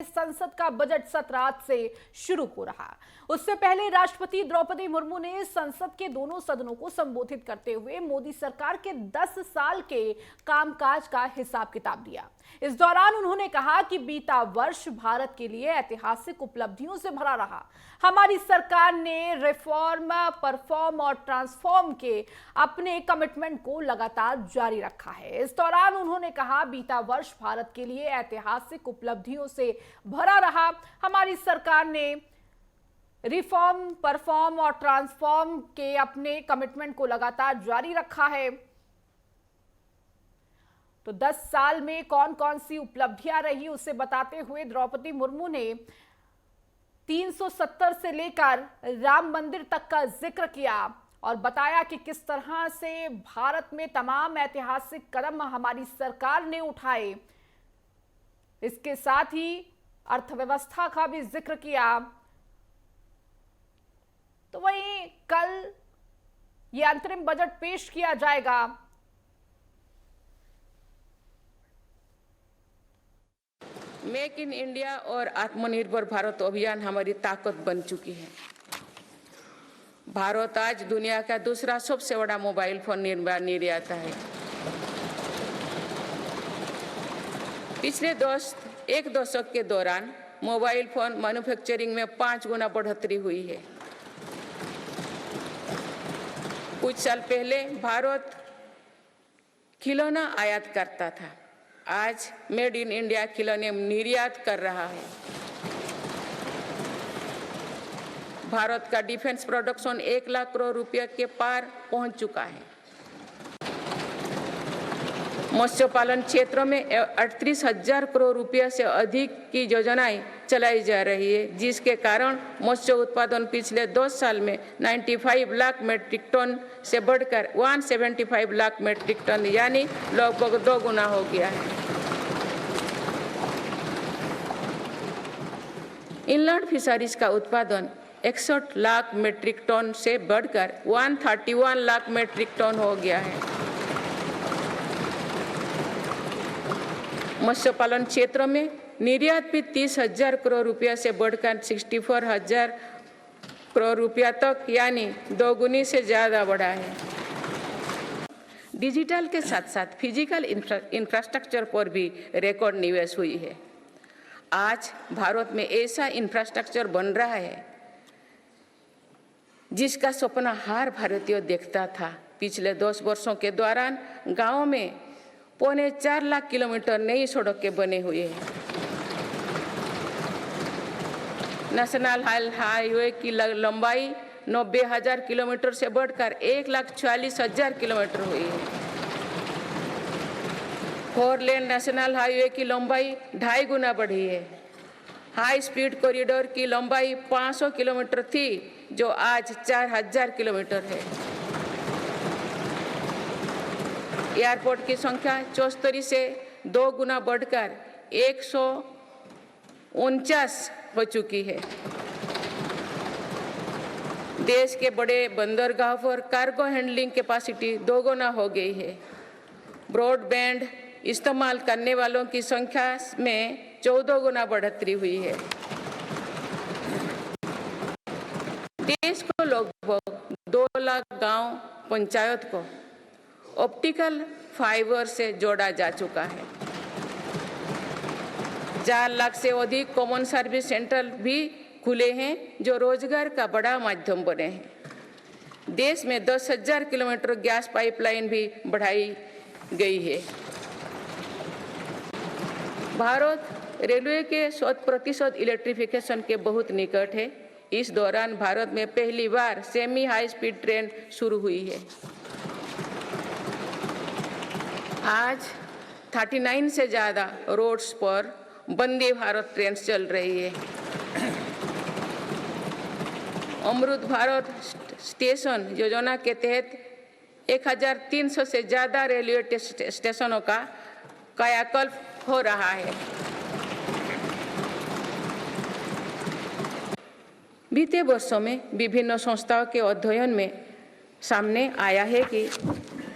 संसद का बजट सत्र आज से शुरू हो रहा। उससे पहले राष्ट्रपति द्रौपदी मुर्मू ने संसद के दोनों सदनों को संबोधित करते हुए मोदी सरकार के 10 साल के कामकाज का हिसाब किताब दिया। इस दौरान उन्होंने कहा कि बीता वर्ष भारत के लिए ऐतिहासिक उपलब्धियों से भरा रहा। हमारी सरकार ने रिफॉर्म, परफॉर्म और ट्रांसफॉर्म के अपने कमिटमेंट को लगातार जारी रखा है। इस दौरान उन्होंने कहा, बीता वर्ष भारत के लिए ऐतिहासिक उपलब्धियों से भरा रहा। हमारी सरकार ने रिफॉर्म, परफॉर्म और ट्रांसफॉर्म के अपने कमिटमेंट को लगातार जारी रखा है। तो 10 साल में कौन कौन सी उपलब्धियां रही उसे बताते हुए द्रौपदी मुर्मू ने 370 से लेकर राम मंदिर तक का जिक्र किया और बताया कि किस तरह से भारत में तमाम ऐतिहासिक कदम हमारी सरकार ने उठाए। इसके साथ ही अर्थव्यवस्था का भी जिक्र किया। तो वहीं कल ये अंतरिम बजट पेश किया जाएगा। मेक इन इंडिया और आत्मनिर्भर भारत अभियान हमारी ताकत बन चुकी है। भारत आज दुनिया का दूसरा सबसे बड़ा मोबाइल फोन निर्माता है। पिछले एक दशक के दौरान मोबाइल फोन मैन्युफैक्चरिंग में 5 गुना बढ़ोतरी हुई है। कुछ साल पहले भारत खिलौना आयात करता था, आज मेड इन इंडिया खिलौने निर्यात कर रहा है। भारत का डिफेंस प्रोडक्शन 1 लाख करोड़ रुपए के पार पहुंच चुका है। मत्स्य पालन क्षेत्र में 38,000 करोड़ रुपए से अधिक की योजनाएं चलाई जा रही है, जिसके कारण मत्स्य उत्पादन पिछले 10 साल में 95 लाख मीट्रिक टन से बढ़कर 175 लाख मीट्रिक टन यानी लगभग 2 गुना हो गया है। इनलैंड फिशरीज का उत्पादन 61 लाख मीट्रिक टन से बढ़कर 131 लाख मीट्रिक टन हो गया है। मत्स्य पालन क्षेत्र में निर्यात भी 30,000 करोड़ रुपया से बढ़कर 64,000 करोड़ रुपया तक यानी 2 गुनी से ज्यादा बढ़ा है। डिजिटल के साथ साथ फिजिकल इंफ्रास्ट्रक्चर पर भी रिकॉर्ड निवेश हुई है। आज भारत में ऐसा इंफ्रास्ट्रक्चर बन रहा है जिसका सपना हर भारतीय देखता था। पिछले 10 वर्षों के दौरान गांवों में 4.25 लाख किलोमीटर नई सड़कें बने हुए हैं। नेशनल हाईवे की लंबाई 90,000 किलोमीटर से बढ़कर 1,40,000 किलोमीटर हुई है। 4 लेन नेशनल हाईवे की लंबाई 2.5 गुना बढ़ी है। हाई स्पीड कॉरिडोर की लंबाई 500 किलोमीटर थी, जो आज 4,000 किलोमीटर है। एयरपोर्ट की संख्या 74 से 2 गुना बढ़कर 149 हो चुकी है। देश के बड़े बंदरगाह पर कार्गो हैंडलिंग कैपेसिटी 2 गुना हो गई है। ब्रॉडबैंड इस्तेमाल करने वालों की संख्या में 14 गुना बढ़ोतरी हुई है। देश को लगभग 2 लाख गांव पंचायत को ऑप्टिकल फाइबर से जोड़ा जा चुका है। 4 लाख से अधिक कॉमन सर्विस सेंटर भी खुले हैं, जो रोजगार का बड़ा माध्यम बने हैं। देश में 10,000 किलोमीटर गैस पाइपलाइन भी बढ़ाई गई है। भारत रेलवे के 100% इलेक्ट्रिफिकेशन के बहुत निकट है। इस दौरान भारत में पहली बार सेमी हाई स्पीड ट्रेन शुरू हुई है। आज 39 से ज्यादा रोड्स पर वंदे भारत ट्रेन चल रही है। अमृत भारत स्टेशन योजना के तहत 1,300 से ज्यादा रेलवे स्टेशनों का कायाकल्प हो रहा है। बीते वर्षों में विभिन्न संस्थाओं के अध्ययन में सामने आया है कि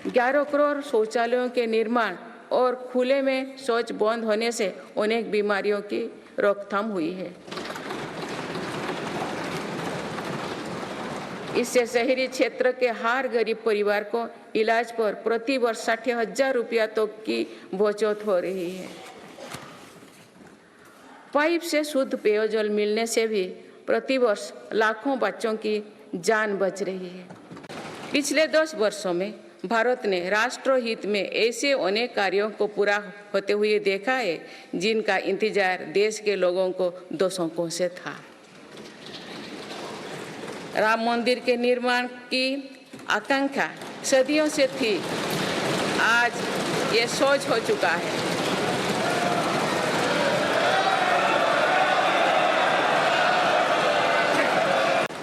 11 करोड़ शौचालयों के निर्माण और खुले में शौच बंद होने से अनेक बीमारियों की रोकथाम हुई है। इससे शहरी क्षेत्र के हर गरीब परिवार को इलाज पर प्रति वर्ष 60,000 रुपया तक की बचत हो रही है। पाइप से शुद्ध पेयजल मिलने से भी प्रति वर्ष लाखों बच्चों की जान बच रही है। पिछले 10 वर्षों में भारत ने राष्ट्र हित में ऐसे अनेक कार्यों को पूरा होते हुए देखा है जिनका इंतजार देश के लोगों को दशकों से था। राम मंदिर के निर्माण की आकांक्षा सदियों से थी, आज ये सोच हो चुका है।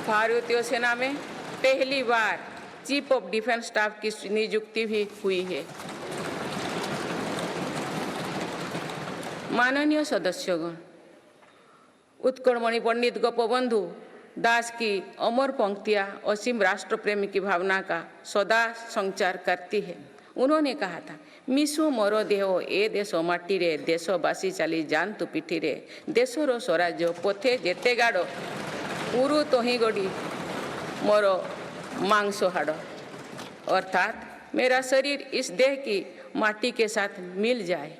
भारतीय सेना में पहली बार चीफ ऑफ डिफेंस स्टाफ की नियुक्ति भी हुई है। माननीय सदस्यगण, उत्कलमणि पंडित गोपबंधु दास की अमर पंक्तियां असीम राष्ट्र प्रेम की भावना का सदा संचार करती है। उन्होंने कहा था, मिसो मोरो देहो ए देशो माटी रे, देशवासी चाली जान तु पिठी रे, देशर स्वराज्य पथे जेते गाड़ो, उरु तोही गड़ी मोरो मांसो हाड़ो। अर्थात मेरा शरीर इस देह की माटी के साथ मिल जाए,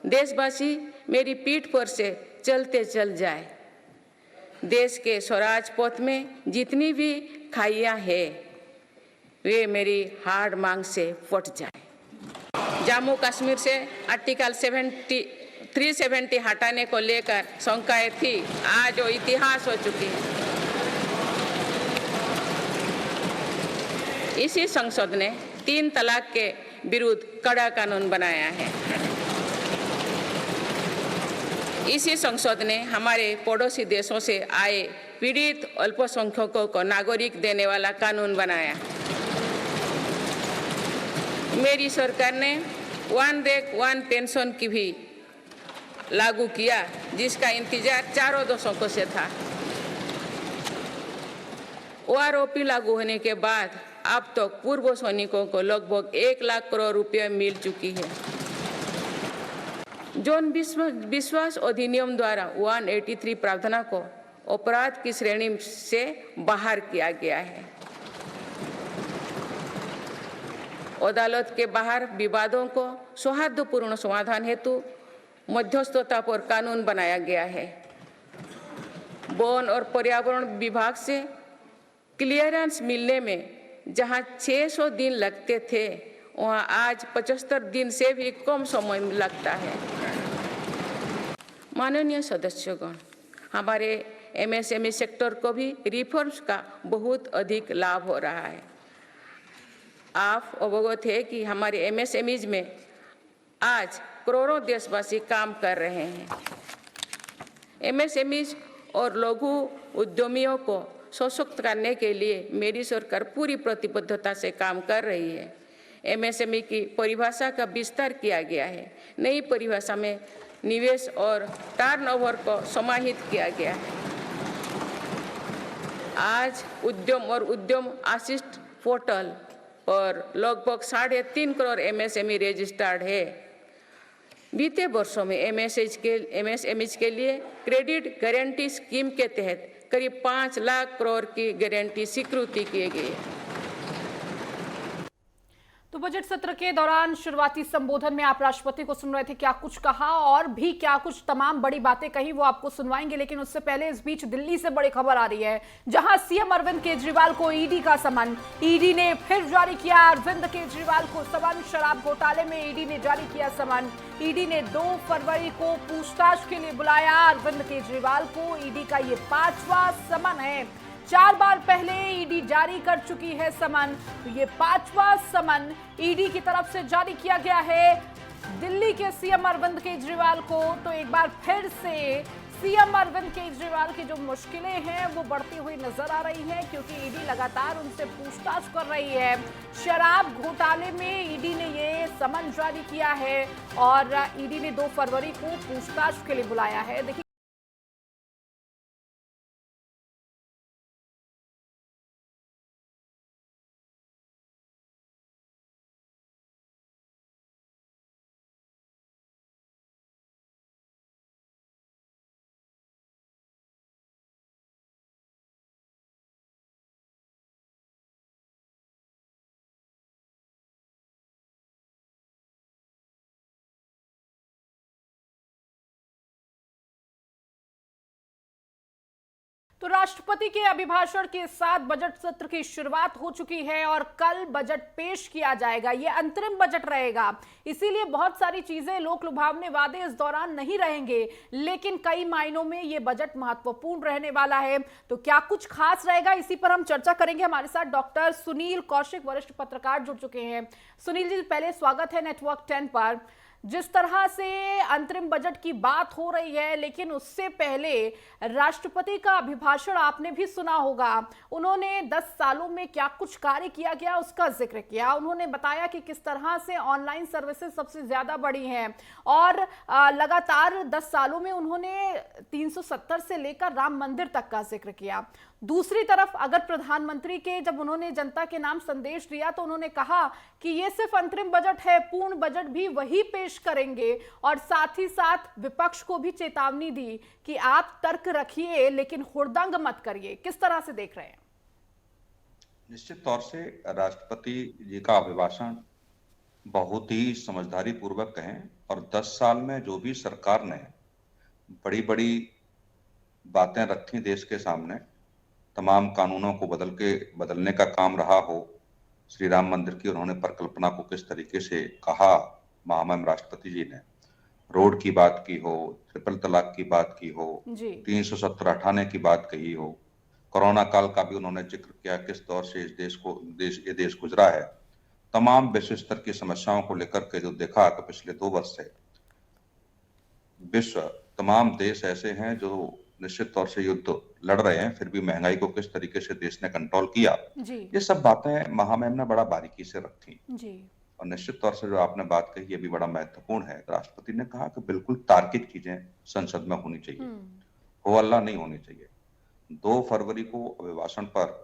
देशवासी मेरी पीठ पर से चलते चल जाए, देश के स्वराज पथ में जितनी भी खाइयां हैं वे मेरी हाड़ मांग से फट जाए। जम्मू कश्मीर से आर्टिकल 370 हटाने को लेकर शंकाएं थी, आज वो इतिहास हो चुकी है। इसी संसद ने 3 तलाक के विरुद्ध कड़ा कानून बनाया है। इसी संसद ने हमारे पड़ोसी देशों से आए पीड़ित अल्पसंख्यकों को नागरिक देने वाला कानून बनाया। मेरी सरकार ने वन रैंक वन पेंशन की भी लागू किया, जिसका इंतजार 4 दशकों से था। ओआरओपी लागू होने के बाद अब तक पूर्व सैनिकों को लगभग 1 लाख करोड़ रुपए मिल चुकी है। जन विश्वास अधिनियम द्वारा 183 प्रावधानों को अपराध की श्रेणी से बाहर किया गया है। अदालत के बाहर विवादों को सौहार्दपूर्ण समाधान हेतु मध्यस्थता पर कानून बनाया गया है। वन और पर्यावरण विभाग से क्लियरेंस मिलने में जहां 600 दिन लगते थे, वहां आज 75 दिन से भी कम समय लगता है। माननीय सदस्यगण, हमारे एमएसएमई सेक्टर को भी रिफॉर्म्स का बहुत अधिक लाभ हो रहा है। आप अवगत है कि हमारे एमएसएमईज में आज करोड़ों देशवासी काम कर रहे हैं। एमएसएमईज और लघु उद्यमियों को सशक्त करने के लिए मेरी सरकार पूरी प्रतिबद्धता से काम कर रही है। एमएसएमई की परिभाषा का विस्तार किया गया है। नई परिभाषा में निवेश और टर्नओवर को समाहित किया गया है। आज उद्यम और उद्यम आशिष्ट पोर्टल पर लगभग 3.5 करोड़ एमएसएमई रजिस्टर्ड है। बीते वर्षों में एमएसएमईज के लिए क्रेडिट गारंटी स्कीम के तहत करीब 5 लाख करोड़ की गारंटी स्वीकृति की गई है। तो बजट सत्र के दौरान शुरुआती संबोधन में आप राष्ट्रपति को सुन रहे थे, क्या कुछ कहा और भी क्या कुछ तमाम बड़ी बातें कही वो आपको सुनवाएंगे। लेकिन उससे पहले इस बीच दिल्ली से बड़ी खबर आ रही है, जहां सीएम अरविंद केजरीवाल को ईडी का समन। ईडी ने फिर जारी किया अरविंद केजरीवाल को समन। शराब घोटाले में ईडी ने जारी किया समन। ईडी ने 2 फरवरी को पूछताछ के लिए बुलाया अरविंद केजरीवाल को। ईडी का ये 5वां समन है। 4 बार पहले ईडी जारी कर चुकी है समन, तो ये 5वां समन ईडी की तरफ से जारी किया गया है दिल्ली के सीएम अरविंद केजरीवाल को। तो एक बार फिर से सीएम अरविंद केजरीवाल की जो मुश्किलें हैं वो बढ़ती हुई नजर आ रही हैं, क्योंकि ईडी लगातार उनसे पूछताछ कर रही है। शराब घोटाले में ईडी ने ये समन जारी किया है और ईडी ने 2 फरवरी को पूछताछ के लिए बुलाया है। देखिए तो राष्ट्रपति के अभिभाषण के साथ बजट सत्र की शुरुआत हो चुकी है और कल बजट पेश किया जाएगा। ये अंतरिम बजट रहेगा, इसीलिए बहुत सारी चीजें, लोक लुभावने वादे इस दौरान नहीं रहेंगे, लेकिन कई मायनों में ये बजट महत्वपूर्ण रहने वाला है। तो क्या कुछ खास रहेगा, इसी पर हम चर्चा करेंगे। हमारे साथ डॉक्टर सुनील कौशिक, वरिष्ठ पत्रकार, जुड़ चुके हैं। सुनील जी, पहले स्वागत है नेटवर्क 10 पर। जिस तरह से अंतरिम बजट की बात हो रही है, लेकिन उससे पहले राष्ट्रपति का अभिभाषण आपने भी सुना होगा। उन्होंने 10 सालों में क्या कुछ कार्य किया गया उसका जिक्र किया। उन्होंने बताया कि किस तरह से ऑनलाइन सर्विसेज सबसे ज्यादा बढ़ी हैं और लगातार 10 सालों में उन्होंने 370 से लेकर राम मंदिर तक का जिक्र किया। दूसरी तरफ अगर प्रधानमंत्री के जब उन्होंने जनता के नाम संदेश दिया तो उन्होंने कहा कि ये सिर्फ अंतरिम बजट है, पूर्ण बजट भी वही पेश करेंगे, और साथ ही साथ विपक्ष को भी चेतावनी दी कि आप तर्क रखिए लेकिन हुड़दंग मत करिए। किस तरह से देख रहे हैं? निश्चित तौर से राष्ट्रपति जी का अभिभाषण बहुत ही समझदारी पूर्वक कहें, और 10 साल में जो भी सरकार ने बड़ी बड़ी बातें रखी देश के सामने, तमाम कानूनों को बदलने का काम रहा हो, श्री राम मंदिर की उन्होंने परिकल्पना को किस तरीके से कहा महामहिम राष्ट्रपति जी ने, रोड की बात की हो, ट्रिपल तलाक की बात की हो, 370 हटाने की बात कही हो, कोरोना काल का भी उन्होंने जिक्र किया, किस दौर से ये देश गुजरा है। तमाम विश्व स्तर की समस्याओं को लेकर के जो देखा कि पिछले 2 वर्ष से विश्व तमाम देश ऐसे हैं जो निश्चित तौर से युद्ध लड़ रहे हैं, फिर भी महंगाई को किस तरीके से देश ने कंट्रोल किया, ये सब बातें महामहिम ने बड़ा बारीकी से रखी। और निश्चित तौर से जो आपने बात कही, ये भी बड़ा महत्वपूर्ण है। राष्ट्रपति ने कहा कि बिल्कुल तार्किक चीजें संसद में होनी चाहिए, हो हल्ला नहीं होनी चाहिए। 2 फरवरी को अभिभाषण पर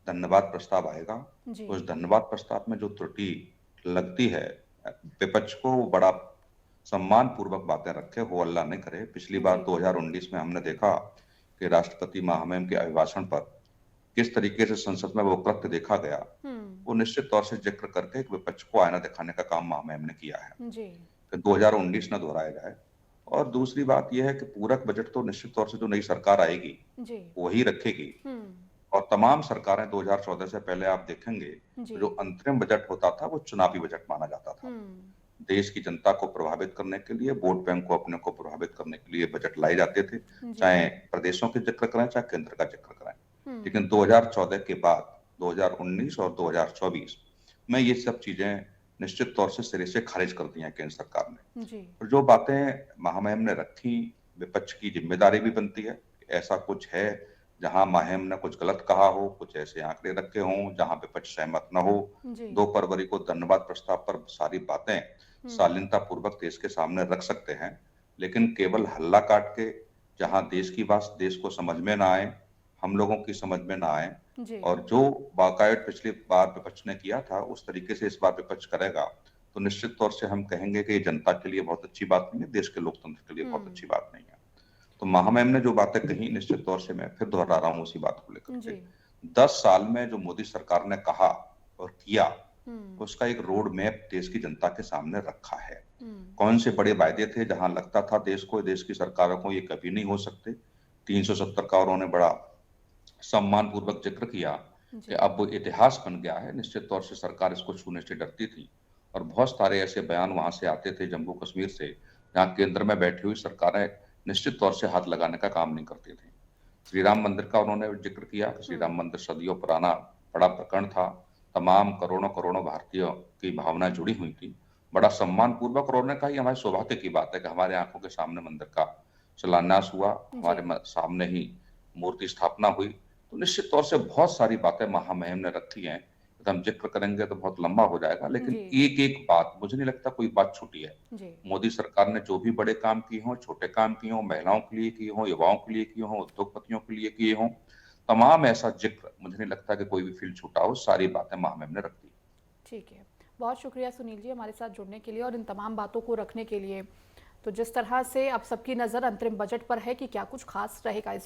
धन्यवाद प्रस्ताव आएगा। उस धन्यवाद प्रस्ताव में जो त्रुटि लगती है, विपक्ष को बड़ा सम्मान पूर्वक बातें रखे, हो हल्ला नहीं करे। पिछली बार 2019 में हमने देखा कि राष्ट्रपति महामहिम के अभिभाषण पर किस तरीके से संसद में वो कृत्य देखा गया, वो निश्चित तौर से जिक्र करके एक विपक्ष को आईना दिखाने का काम महामहिम ने किया है कि 2019 न दोहराया जाए। और दूसरी बात यह है कि पूरक बजट तो निश्चित तौर से जो नई सरकार आएगी वही रखेगी, और तमाम सरकारें 2014 से पहले आप देखेंगे जो अंतरिम बजट होता था वो चुनावी बजट माना जाता था। देश की जनता को प्रभावित करने के लिए, वोट बैंक को अपने को प्रभावित करने के लिए बजट लाए जाते थे, चाहे प्रदेशों के जिक्र करें चाहे केंद्र का जिक्र करें। लेकिन 2014 के बाद 2019 और 2024 में ये सब चीजें निश्चित तौर से सिरे से खारिज कर दी हैं केंद्र सरकार ने। और जो बातें महामहिम ने रखी, विपक्ष की जिम्मेदारी भी बनती है। ऐसा कुछ है जहां महामहिम ने कुछ गलत कहा हो, कुछ ऐसे आंकड़े रखे हों जहां विपक्ष सहमत न हो। 2 फरवरी को धन्यवाद प्रस्ताव पर सारी बातें शालीनता पूर्वक देश के सामने रख सकते हैं, लेकिन केवल हल्ला काट के, जहां देश की बात देश को समझ में ना आए, हम लोगों की समझ में ना आए, और जो बाकायद पिछली बार विपक्ष ने किया था उस तरीके से इस बार विपक्ष करेगा, तो निश्चित तौर से हम कहेंगे कि ये जनता के लिए बहुत अच्छी बात नहीं है, देश के लोकतंत्र के लिए बहुत अच्छी बात नहीं है। तो महामहिम ने जो बातें कही, निश्चित तौर से मैं फिर दोहरा रहा हूँ उसी बात को लेकर के। 10 साल में जो मोदी सरकार ने कहा और किया, उसका एक रोड मैप देश की जनता के सामने रखा है। कौन से बड़े वायदे थे जहां लगता था देश की सरकारों को ये कभी नहीं हो सकते, 370 का उन्होंने बड़ा सम्मान पूर्वक जिक्र किया कि अब वो इतिहास बन गया है। निश्चित तौर से सरकार इसको छूने से डरती थी, और बहुत सारे ऐसे बयान वहां से आते थे जम्मू कश्मीर से, जहां केंद्र में बैठी हुई सरकारें निश्चित तौर से हाथ लगाने का काम नहीं करती थी। श्री राम मंदिर का उन्होंने जिक्र किया। श्री राम मंदिर सदियों पुराना बड़ा प्रकरण था, तमाम करोड़ों भारतीयों की भावना जुड़ी हुई थी, बड़ा सम्मान पूर्वक। और उन्होंने कहा हमारे सौभाग्य की बात है कि हमारे आंखों के सामने मंदिर का शिलान्यास हुआ, हमारे सामने ही मूर्ति स्थापना हुई। तो निश्चित तौर से बहुत सारी बातें महामहिम ने रखी हैं, हम जिक्र करेंगे तो बहुत लंबा हो जाएगा, लेकिन एक एक बात, मुझे नहीं लगता कोई बात छूटी है। मोदी सरकार ने जो भी बड़े काम किए हों, छोटे काम किए हों, महिलाओं के लिए किए हों, युवाओं के लिए किए हों, उद्योगपतियों के लिए किए हों, तमाम ऐसा जिक्र मुझे नहीं लगता कि कोई भी फील्ड छूटा हो, सारी बातें महामहिम ने रख दी। ठीक है, बहुत शुक्रिया सुनील जी हमारे साथ जुड़ने के लिए और इन तमाम बातों को रखने के लिए। तो जिस तरह से अब सबकी नजर अंतरिम बजट पर है कि क्या कुछ खास रहेगा इस